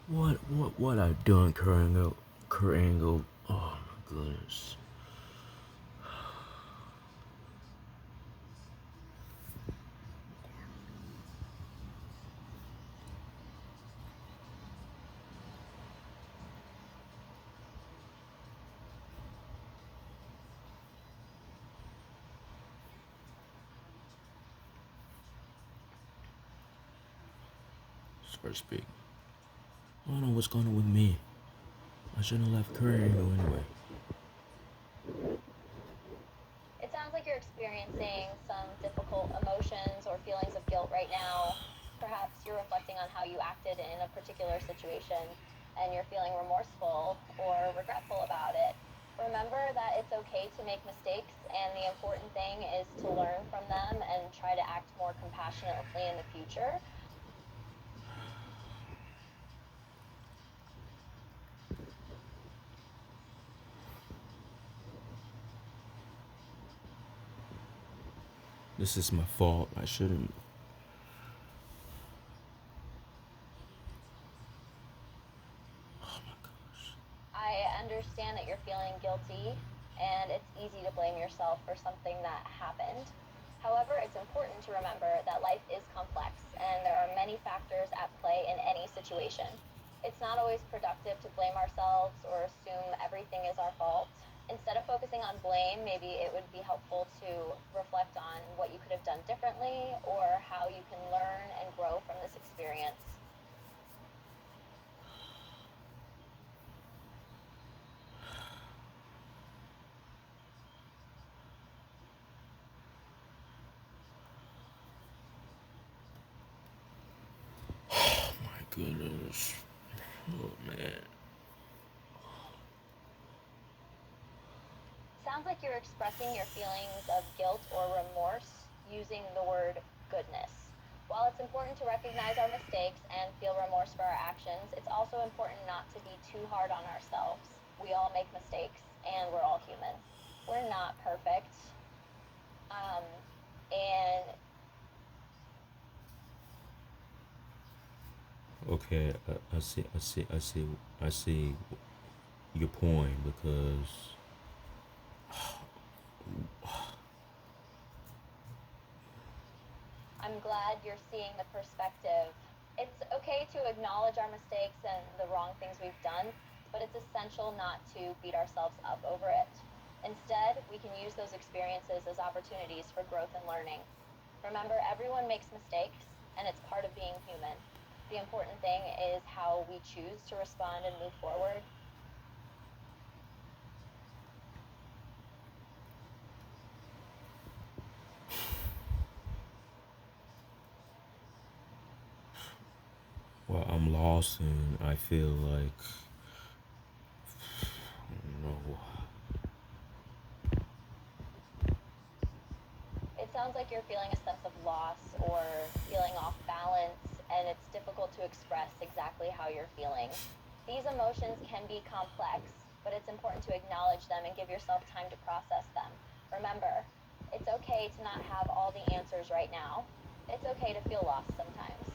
What I done, Kurt Angle? Oh my goodness. So to speak. I don't know what's going on with me. I shouldn't have left Kurt Angle anyway. It sounds like you're experiencing some difficult emotions or feelings of guilt right now. Perhaps you're reflecting on how you acted in a particular situation and you're feeling remorseful or regretful about it. Remember that it's okay to make mistakes, and the important thing is to learn from them and try to act more compassionately in the future. This is my fault. I shouldn't. Oh my gosh. I understand that you're feeling guilty, and it's easy to blame yourself for something that happened. However, it's important to remember that life is complex and there are many factors at play in any situation. It's not always productive to blame ourselves or assume everything is our fault. Instead of focusing on blame, maybe it would be helpful to reflect on what you could have done differently or how you can learn and grow from this experience. Oh my goodness. Oh man. Sounds like you're expressing your feelings of guilt or remorse using the word goodness. While it's important to recognize our mistakes and feel remorse for our actions, it's also important not to be too hard on ourselves. We all make mistakes and we're all human. We're not perfect. Um, and Okay, I see your point because I'm glad you're seeing the perspective. It's okay to acknowledge our mistakes and the wrong things we've done, but it's essential not to beat ourselves up over it. Instead, we can use those experiences as opportunities for growth and learning. Remember, everyone makes mistakes, and it's part of being human. The important thing is how we choose to respond and move forward. well, I'm lost and I feel like no. It sounds like you're feeling a sense of loss or feeling off balance, and it's difficult to express exactly how you're feeling. These emotions can be complex, but it's important to acknowledge them and give yourself time to process them. Remember, it's okay to not have all the answers right now. It's okay to feel lost sometimes.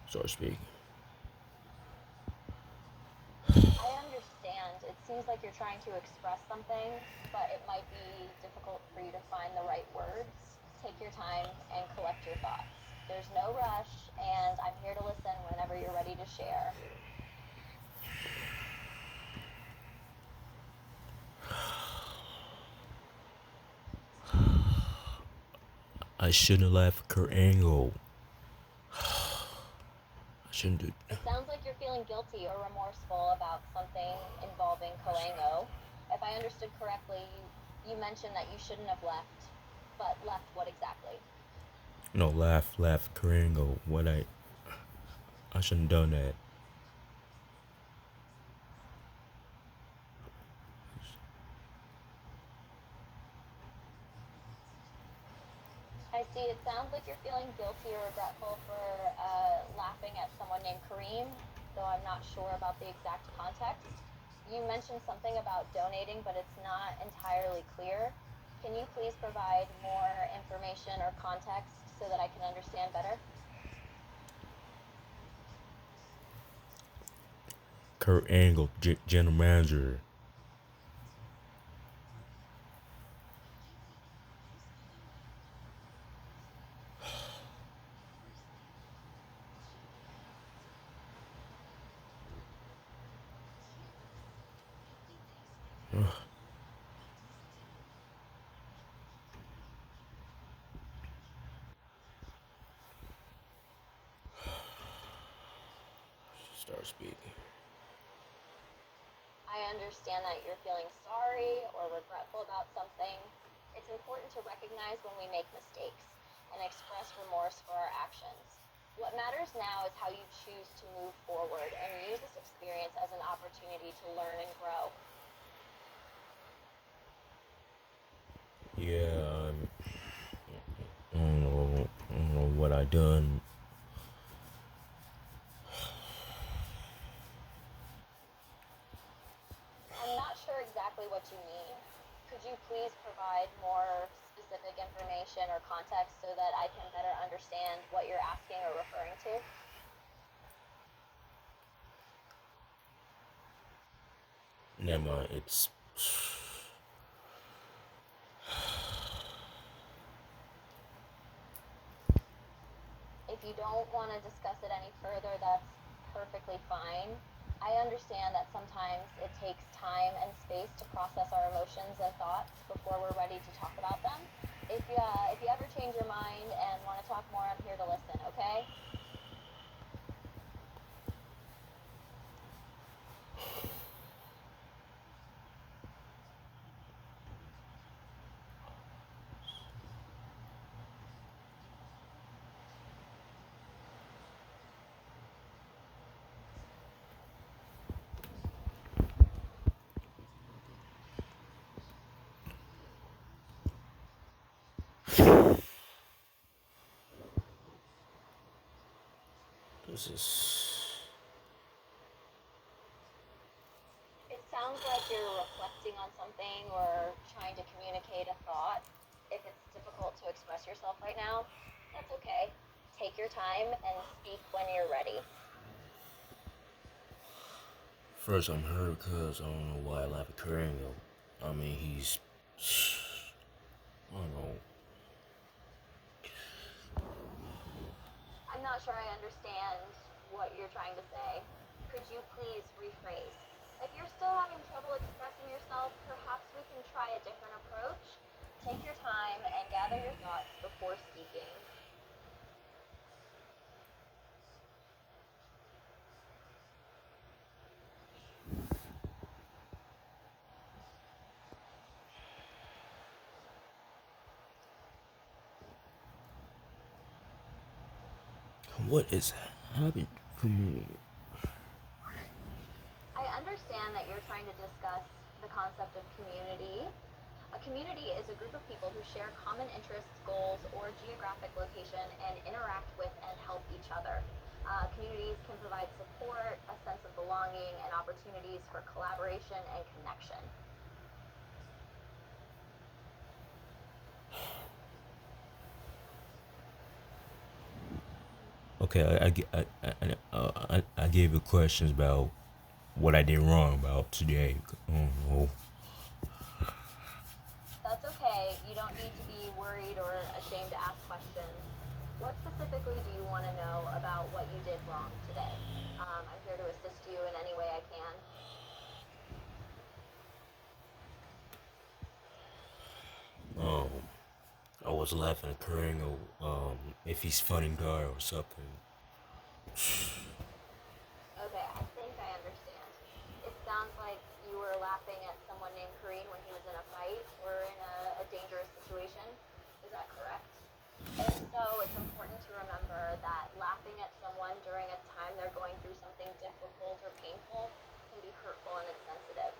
So to speak. I understand. It seems like you're trying to express something, but it might be difficult for you to find the right words. Take your time and collect your thoughts. There's no rush, and I'm here to listen whenever you're ready to share. I shouldn't have left Kurt Angle. I shouldn't do. It sounds like you're feeling guilty or remorseful about something involving Coengo. If I understood correctly, you mentioned that you shouldn't have left, but left what exactly? No, laugh Kurt Angle. I shouldn't have done that. I see. It sounds like you're feeling guilty or regretful for laughing at someone named Kareem, though I'm not sure about the exact context. You mentioned something about donating, but it's not entirely clear. Can you please provide more information or context so that I can understand better? Kurt Angle, general manager. Start speaking. I understand that you're feeling sorry or regretful about something. It's important to recognize when we make mistakes and express remorse for our actions. What matters now is how you choose to move forward and use this experience as an opportunity to learn and grow. Yeah, I don't know what I done. I'm not sure exactly what you mean. Could you please provide more specific information or context so that I can better understand what you're asking or referring to? Never mind. It's If you don't want to discuss it any further, that's perfectly fine. I understand that sometimes it takes time and space to process our emotions and thoughts before we're ready to talk about them. If you ever change your mind and want to talk more, I'm here to listen, okay? this is. It sounds like you're reflecting on something or trying to communicate a thought. If it's difficult to express yourself right now, that's okay. Take your time and speak when you're ready. First, I'm hurt because I don't know why I laugh at Kurt Angle. I mean, he's. I don't know. I'm not sure I understand what you're trying to say. Could you please rephrase? If you're still having trouble expressing yourself, perhaps we can try a different approach. Take your time and gather your thoughts before speaking. What is happening for me? I understand that you're trying to discuss the concept of community. A community is a group of people who share common interests, goals, or geographic location and interact with and help each other. Communities can provide support, a sense of belonging, and opportunities for collaboration and connection. Okay, I gave you questions about what I did wrong about today. Oh, That's okay. You don't need to be worried or ashamed to ask questions. What specifically do you want to know about what you did wrong today? I'm here to assist you in any way I can. I was laughing at Kurt Angle. If he's funny guy or something. Okay, I think I understand. It sounds like you were laughing at someone named Kareem when he was in a fight or in a dangerous situation. Is that correct? If so, it's important to remember that laughing at someone during a time they're going through something difficult or painful can be hurtful and insensitive.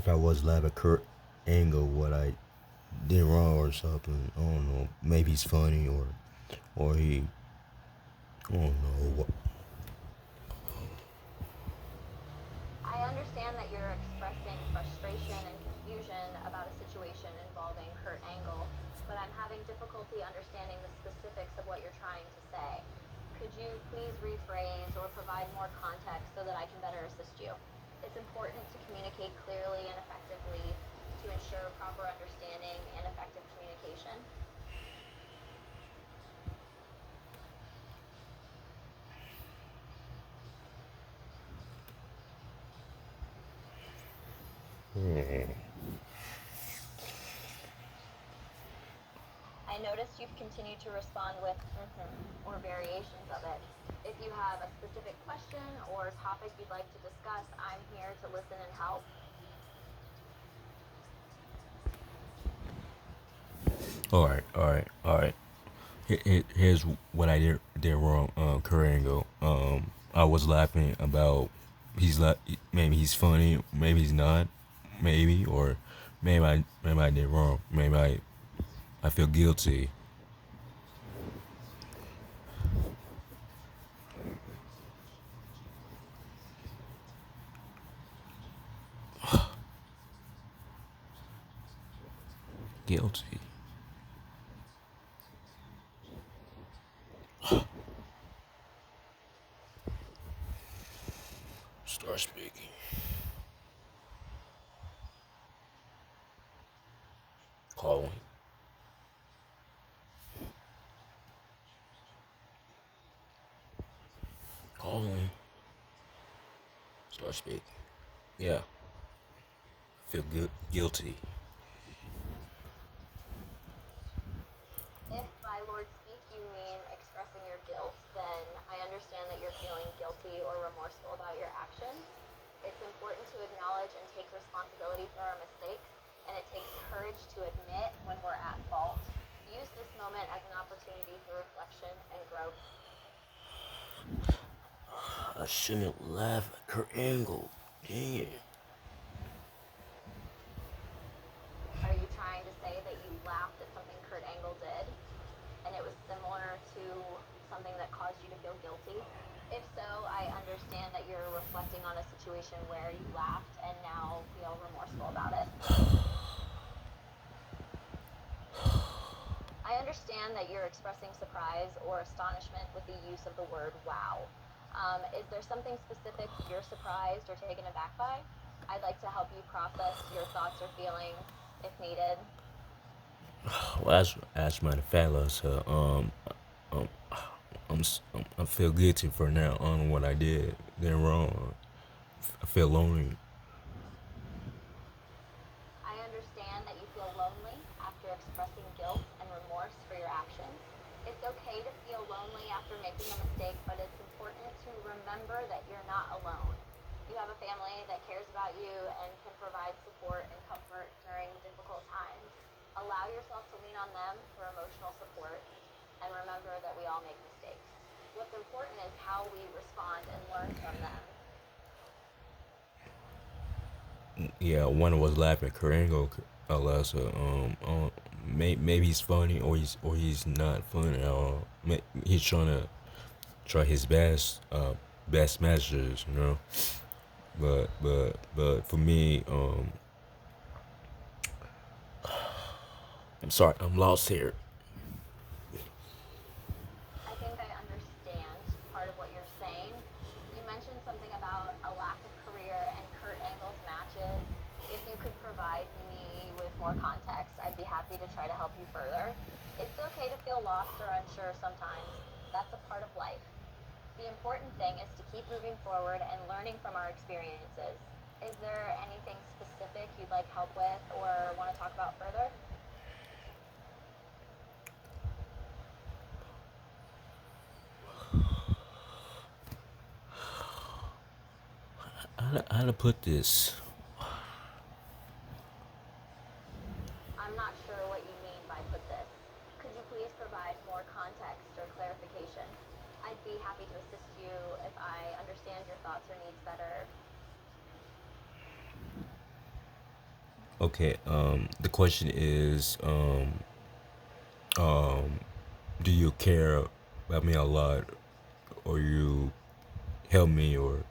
if I was live at Kurt Angle, what I did wrong or something. I don't know. Maybe he's funny or he. I don't know what. I understand that you're expressing frustration and confusion about a situation involving Kurt Angle, but I'm having difficulty understanding the specifics of what you're trying to say. Could you please rephrase or provide more context so that I can better assist you? It's important to communicate clearly and effectively to ensure proper understanding and effective communication. I noticed you've continued to respond with or variations of it. If you have a specific question or topic you'd like to discuss, I'm here to listen and help. All right. Here's what I did wrong. Kurt Angle. I was laughing about maybe he's funny, maybe he's not, maybe or maybe I did wrong. Maybe I feel guilty. Guilty. Start speaking. Calling. Calling. Start speaking. Yeah. Feel guilty. If by Lord speak you mean expressing your guilt, then I understand that you're feeling guilty or remorseful about your actions. It's important to acknowledge and take responsibility for our mistakes, and it takes courage to admit when we're at fault. Use this moment as an opportunity for reflection and growth. I shouldn't laugh at Kurt Angle. Dang it. Are you trying to say that you laughed at something Kurt Angle did, and it was similar to something that caused you to feel guilty? If so, I understand that you're reflecting on a situation where you laughed and now feel remorseful about it. I understand that you're expressing surprise or astonishment with the use of the word wow. Is there something specific you're surprised or taken aback by? I'd like to help you process your thoughts or feelings if needed. Well, as a matter of fact, um, I feel guilty for now on what I did wrong. I feel lonely. I understand that you feel lonely after expressing guilt and remorse for your actions. It's okay to feel lonely after making a mistake, but it's important to remember that you're not alone. You have a family that cares about you and can provide support and comfort during difficult times. Allow yourself to lean on them for emotional support, and remember that we all make mistakes. What's important is how we respond and learn from them. Yeah, one was laughing at Kurt Angle, Alessa. Maybe he's funny or he's not funny at all. He's trying to try his best measures, you know. But for me, I'm sorry, I'm lost here. I think I understand part of what you're saying. You mentioned something about a lack of career and Kurt Angle's matches. If you could provide me with more context, I'd be happy to try to help you further. It's okay to feel lost or unsure sometimes. That's a part of life. The important thing is to keep moving forward and learning from our experiences. Is there anything specific you'd like help with or want to talk about further? How to put this? I'm not sure what you mean by put this. Could you please provide more context or clarification? I'd be happy to assist you if I understand your thoughts or needs better. Okay. The question is, um, do you care about me a lot, or you help me, or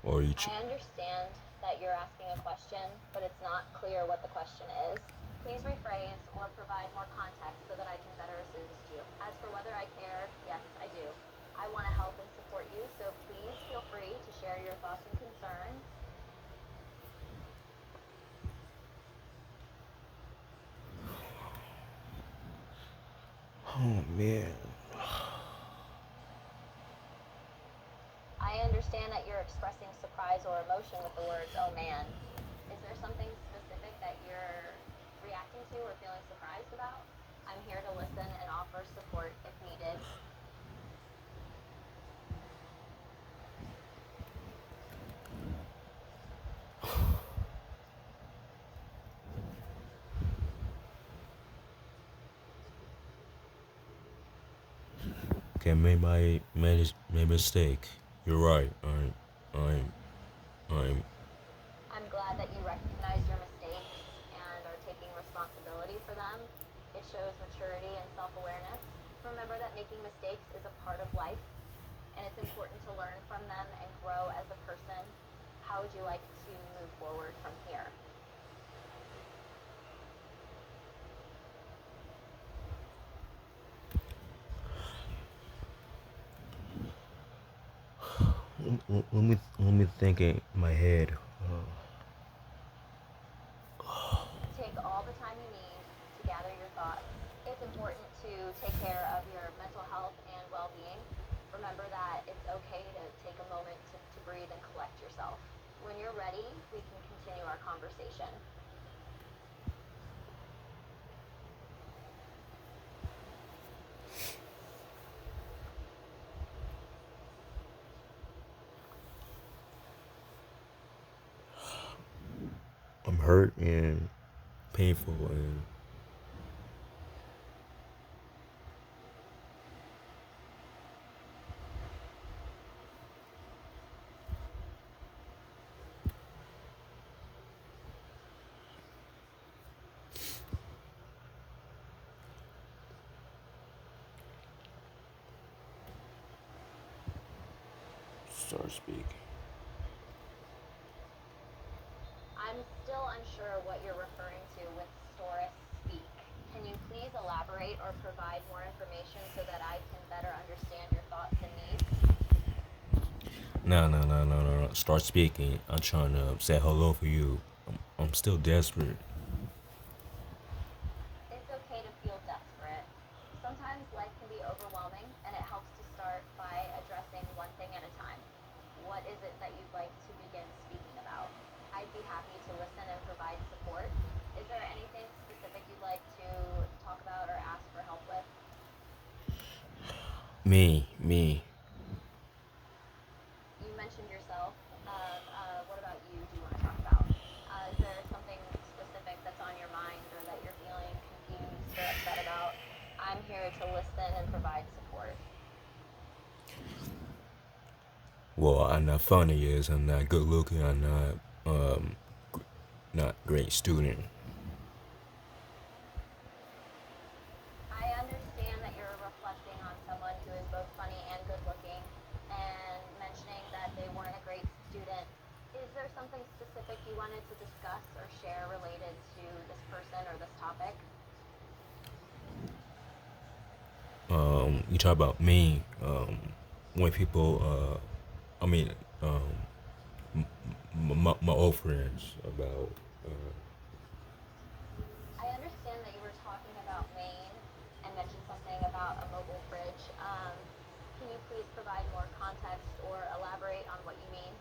you? I understand that you're asking a question, but it's not clear what the question is. Please rephrase or provide more context so that I can better assist you. As for whether I care, yes, I do. I want to help and support you, so please feel free to share your thoughts and concerns. Oh man. I understand that you're expressing surprise or emotion with the words, oh man. Is there something specific that you're reacting to or feeling surprised about? I'm here to listen and offer support if needed. Okay, made mistake. You're right. I'm. I'm glad that you recognize your mistakes and are taking responsibility for them. It shows maturity and self awareness. Remember that making mistakes is a part of life, and it's important to learn from them and grow as a person. How would you like to move forward from here? Let me think in my head. Take all the time you need to gather your thoughts. It's important to take care of your mental health and well being. Remember that it's okay to take a moment to breathe and collect yourself. When you're ready, we can continue our conversation. I'm hurt and painful and start speaking. I'm still unsure what you're referring to with Storis Speak. Can you please elaborate or provide more information so that I can better understand your thoughts and needs? No. Start speaking. I'm trying to say hello for you. I'm still desperate. It's okay to feel desperate. Sometimes life can be overwhelming, and it helps to start by addressing one thing at a time. What is it that you'd like to begin speaking about? I'd be happy to listen and provide support. Is there anything specific you'd like to talk about or ask for help with? Me. You mentioned yourself. What about you do you want to talk about? Is there something specific that's on your mind or that you're feeling confused or upset about? I'm here to listen and provide support. Well, I'm not funny is. I'm not good looking. I'm not not great student. I understand that you're reflecting on someone who is both funny and good looking and mentioning that they weren't a great student. Is there something specific you wanted to discuss or share related to this person or this topic? You talk about me. When people. I mean, my old friends about. I understand that you were talking about Maine and mentioned something about a mobile fridge. Can you please provide more context or elaborate on what you mean?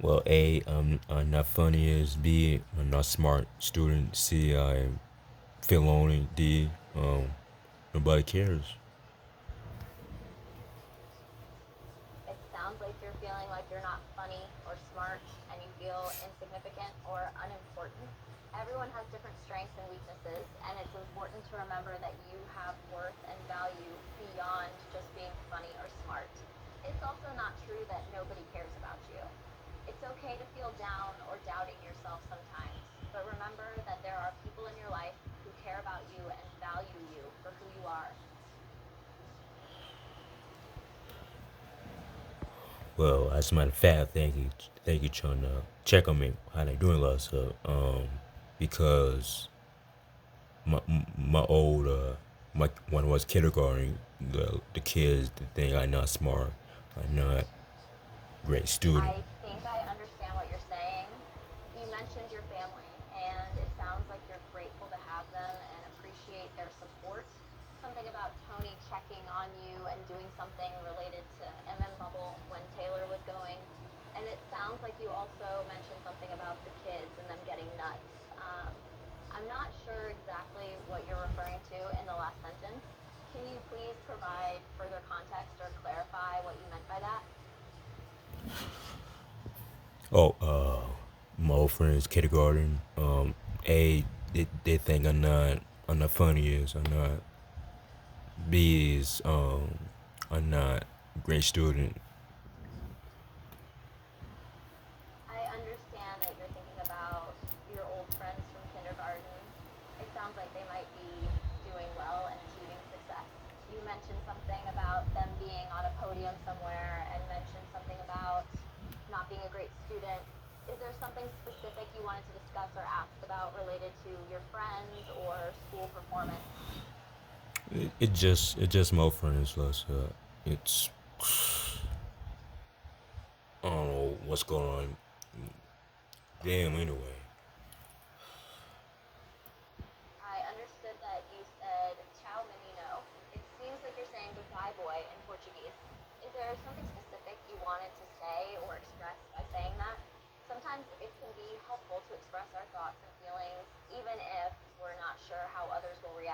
Well, A, I'm not funny as B, I'm not smart student. C, I feel lonely. D, nobody cares. It sounds like you're feeling like you're not funny or smart and you feel insignificant or unimportant. Everyone has different strengths and weaknesses, and it's important to remember that you have worth and value beyond just being funny or smart. It's also not true that nobody cares about you. It's okay to feel down or doubting yourself sometimes, but remember that there are people in your life who care about you and value you for who you are. Well, as a matter of fact, thank you, Chun. Check on me how they doing, lots because my old my when I was kindergarten, the kids think I'm not smart, I'm not great student. I think I understand what you're saying. You mentioned your family, and it sounds like you're grateful to have them and appreciate their support. Something about Tony checking on you and doing something related to MM Bubble when Taylor was going. And it sounds like you also mentioned something about the kids and them getting nuts. I'm not sure exactly what you're referring to in the last sentence. Can you please provide further context or clarify what you meant by that? Oh, my old friends kindergarten. They think I'm not funny as I'm not. B is I'm not great student. I understand that you're thinking about your old friends from kindergarten. It sounds like they might be doing well and achieving success. You mentioned something about them being on a podium somewhere and mentioned something about not being a great student. Is there something specific you wanted to discuss or ask about related to your friends or school performance? It just my friends, lots. It's I don't know what's going on. Damn. Anyway. I understood that you said ciao menino. It seems like you're saying goodbye boy in Portuguese. Is there something specific you wanted to say or express by saying that? Sometimes it can be helpful to express our thoughts and feelings even if we're not sure how others will react.